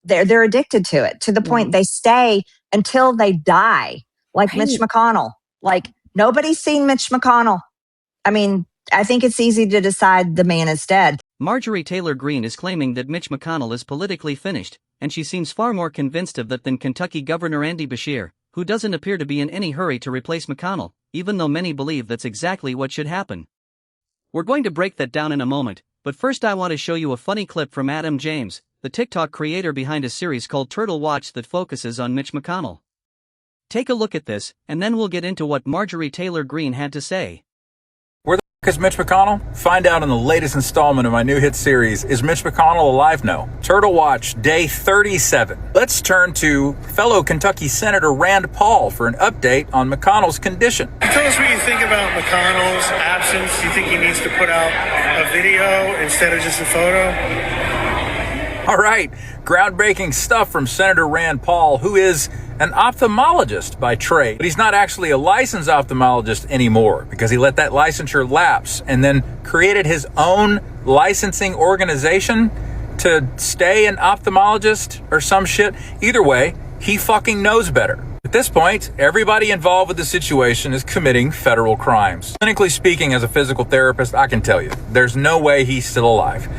They're addicted to it, to the point they stay until they die, like Mitch McConnell. Like, nobody's seen Mitch McConnell. I mean, I think it's easy to decide the man is dead. Marjorie Taylor Greene is claiming that Mitch McConnell is politically finished, and she seems far more convinced of that than Kentucky Governor Andy Beshear, who doesn't appear to be in any hurry to replace McConnell, even though many believe that's exactly what should happen. We're going to break that down in a moment, but first I want to show you a funny clip from Adam James, the TikTok creator behind a series called Turtle Watch that focuses on Mitch McConnell. Take a look at this, and then we'll get into what Marjorie Taylor Greene had to say. Where the f*** is Mitch McConnell? Find out in the latest installment of my new hit series, Is Mitch McConnell Alive? No. Turtle Watch, day 37. Let's turn to fellow Kentucky Senator Rand Paul for an update on McConnell's condition. Tell us what you think about McConnell's absence. Do you think he needs to put out a video instead of just a photo? All right, groundbreaking stuff from Senator Rand Paul, who is an ophthalmologist by trade. But he's not actually a licensed ophthalmologist anymore because he let that licensure lapse and then created his own licensing organization to stay an ophthalmologist or some shit. Either way, he fucking knows better. At this point, everybody involved with the situation is committing federal crimes. Clinically speaking, as a physical therapist, I can tell you, there's no way he's still alive.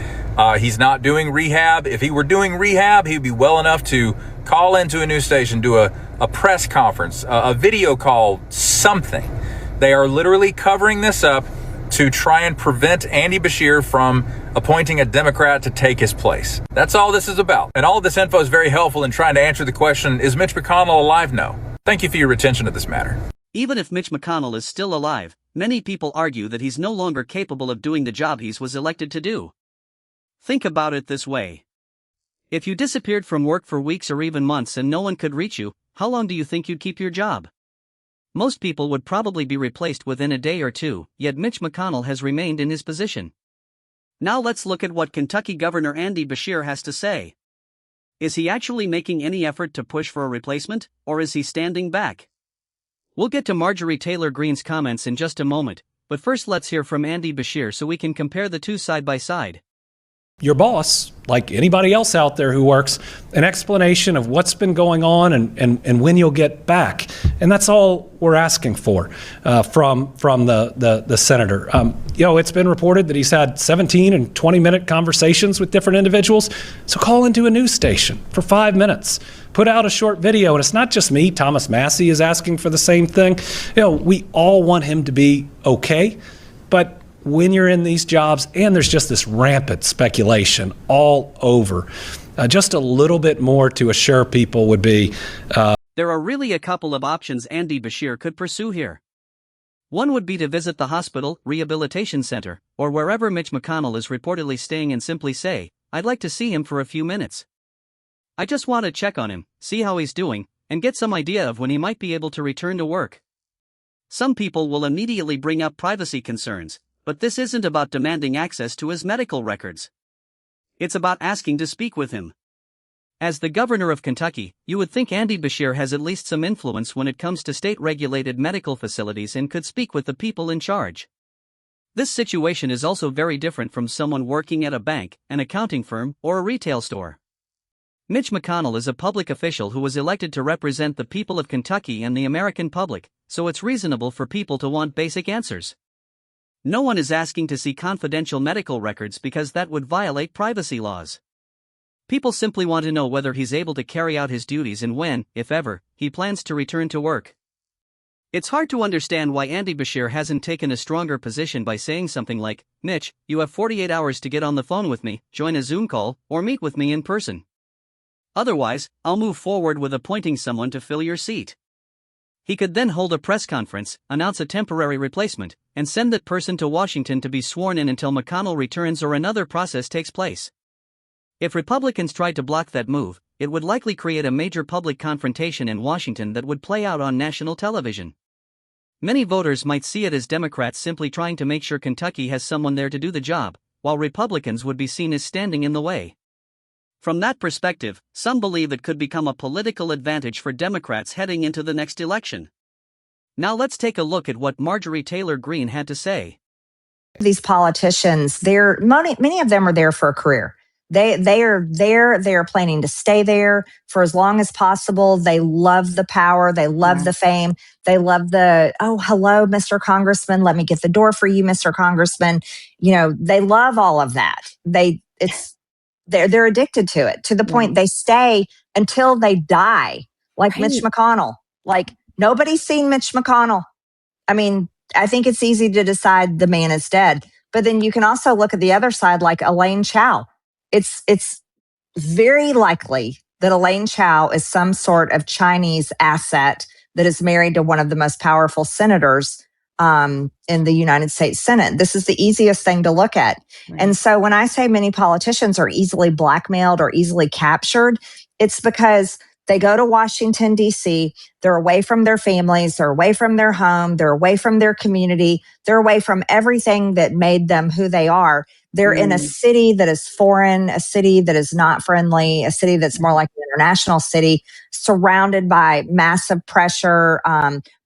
He's not doing rehab. If he were doing rehab, he'd be well enough to call into a news station, do a press conference, a video call, something. They are literally covering this up to try and prevent Andy Beshear from appointing a Democrat to take his place. That's all this is about. And all of this info is very helpful in trying to answer the question, is Mitch McConnell alive? No. Thank you for your attention to this matter. Even if Mitch McConnell is still alive, many people argue that he's no longer capable of doing the job he was elected to do. Think about it this way. If you disappeared from work for weeks or even months and no one could reach you, how long do you think you'd keep your job? Most people would probably be replaced within a day or two, yet Mitch McConnell has remained in his position. Now let's look at what Kentucky Governor Andy Beshear has to say. Is he actually making any effort to push for a replacement, or is he standing back? We'll get to Marjorie Taylor Greene's comments in just a moment, but first let's hear from Andy Beshear so we can compare the two side by side. Your boss, like anybody else out there who works, an explanation of what's been going on and when you'll get back. And that's all we're asking for from the senator. It's been reported that he's had 17 and 20-minute conversations with different individuals. So call into a news station for 5 minutes. Put out a short video. And it's not just me. Thomas Massey is asking for the same thing. We all want him to be okay. But when you're in these jobs and there's just this rampant speculation all over, just a little bit more to assure people would be. There are really a couple of options Andy Beshear could pursue here. One would be to visit the hospital, rehabilitation center, or wherever Mitch McConnell is reportedly staying and simply say, I'd like to see him for a few minutes. I just want to check on him, see how he's doing, and get some idea of when he might be able to return to work. Some people will immediately bring up privacy concerns. But this isn't about demanding access to his medical records. It's about asking to speak with him. As the governor of Kentucky, you would think Andy Beshear has at least some influence when it comes to state-regulated medical facilities and could speak with the people in charge. This situation is also very different from someone working at a bank, an accounting firm, or a retail store. Mitch McConnell is a public official who was elected to represent the people of Kentucky and the American public, so it's reasonable for people to want basic answers. No one is asking to see confidential medical records because that would violate privacy laws. People simply want to know whether he's able to carry out his duties and when, if ever, he plans to return to work. It's hard to understand why Andy Beshear hasn't taken a stronger position by saying something like, Mitch, you have 48 hours to get on the phone with me, join a Zoom call, or meet with me in person. Otherwise, I'll move forward with appointing someone to fill your seat. He could then hold a press conference, announce a temporary replacement, and send that person to Washington to be sworn in until McConnell returns or another process takes place. If Republicans tried to block that move, it would likely create a major public confrontation in Washington that would play out on national television. Many voters might see it as Democrats simply trying to make sure Kentucky has someone there to do the job, while Republicans would be seen as standing in the way. From that perspective, some believe it could become a political advantage for Democrats heading into the next election. Now let's take a look at what Marjorie Taylor Greene had to say. These politicians, many of them are there for a career. They are there. They are planning to stay there for as long as possible. They love the power. They love the fame. They love the, oh, hello, Mr. Congressman. Let me get the door for you, Mr. Congressman. You know, they love all of that. They're addicted to it, to the point they stay until they die, like Mitch McConnell. Like, nobody's seen Mitch McConnell. I mean, I think it's easy to decide the man is dead, but then you can also look at the other side, like Elaine Chao. It's very likely that Elaine Chao is some sort of Chinese asset that is married to one of the most powerful senators in the United States Senate. This is the easiest thing to look at. Right. And so when I say many politicians are easily blackmailed or easily captured, it's because they go to Washington, D.C., they're away from their families, they're away from their home, they're away from their community, they're away from everything that made them who they are. They're in a city that is foreign, a city that is not friendly, a city that's more like an international city, surrounded by massive pressure,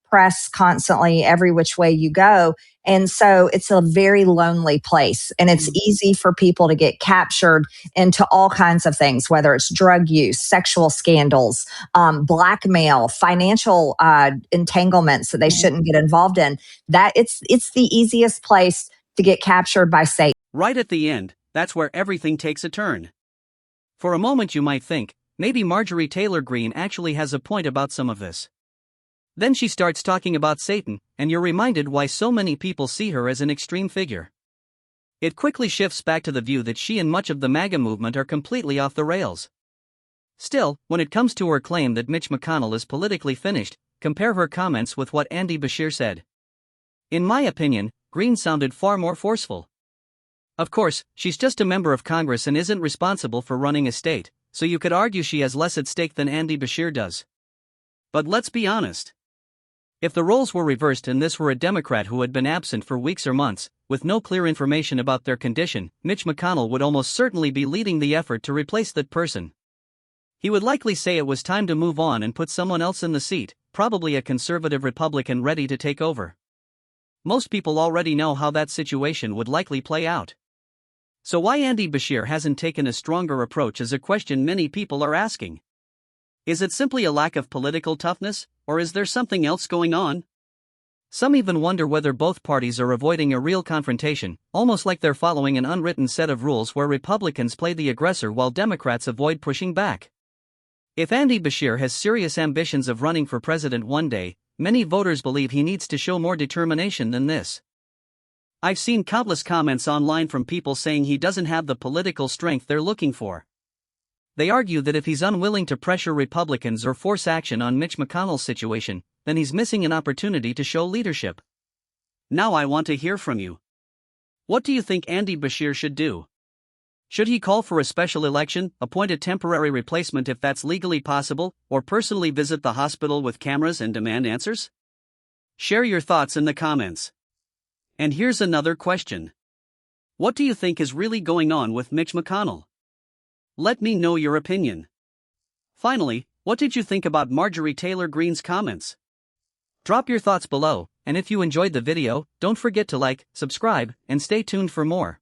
press constantly every which way you go. And so it's a very lonely place, and it's easy for people to get captured into all kinds of things, whether it's drug use, sexual scandals, blackmail, financial entanglements that they shouldn't get involved in. That it's the easiest place to get captured by Satan. Right at the end, that's where everything takes a turn. For a moment you might think, maybe Marjorie Taylor Greene actually has a point about some of this. Then she starts talking about Satan, and you're reminded why so many people see her as an extreme figure. It quickly shifts back to the view that she and much of the MAGA movement are completely off the rails. Still, when it comes to her claim that Mitch McConnell is politically finished, compare her comments with what Andy Beshear said. In my opinion, Greene sounded far more forceful. Of course, she's just a member of Congress and isn't responsible for running a state, so you could argue she has less at stake than Andy Beshear does. But let's be honest. If the roles were reversed and this were a Democrat who had been absent for weeks or months, with no clear information about their condition, Mitch McConnell would almost certainly be leading the effort to replace that person. He would likely say it was time to move on and put someone else in the seat, probably a conservative Republican ready to take over. Most people already know how that situation would likely play out. So why Andy Beshear hasn't taken a stronger approach is a question many people are asking. Is it simply a lack of political toughness, or is there something else going on? Some even wonder whether both parties are avoiding a real confrontation, almost like they're following an unwritten set of rules where Republicans play the aggressor while Democrats avoid pushing back. If Andy Beshear has serious ambitions of running for president one day, many voters believe he needs to show more determination than this. I've seen countless comments online from people saying he doesn't have the political strength they're looking for. They argue that if he's unwilling to pressure Republicans or force action on Mitch McConnell's situation, then he's missing an opportunity to show leadership. Now I want to hear from you. What do you think Andy Beshear should do? Should he call for a special election, appoint a temporary replacement if that's legally possible, or personally visit the hospital with cameras and demand answers? Share your thoughts in the comments. And here's another question. What do you think is really going on with Mitch McConnell? Let me know your opinion. Finally, what did you think about Marjorie Taylor Greene's comments? Drop your thoughts below, and if you enjoyed the video, don't forget to like, subscribe, and stay tuned for more.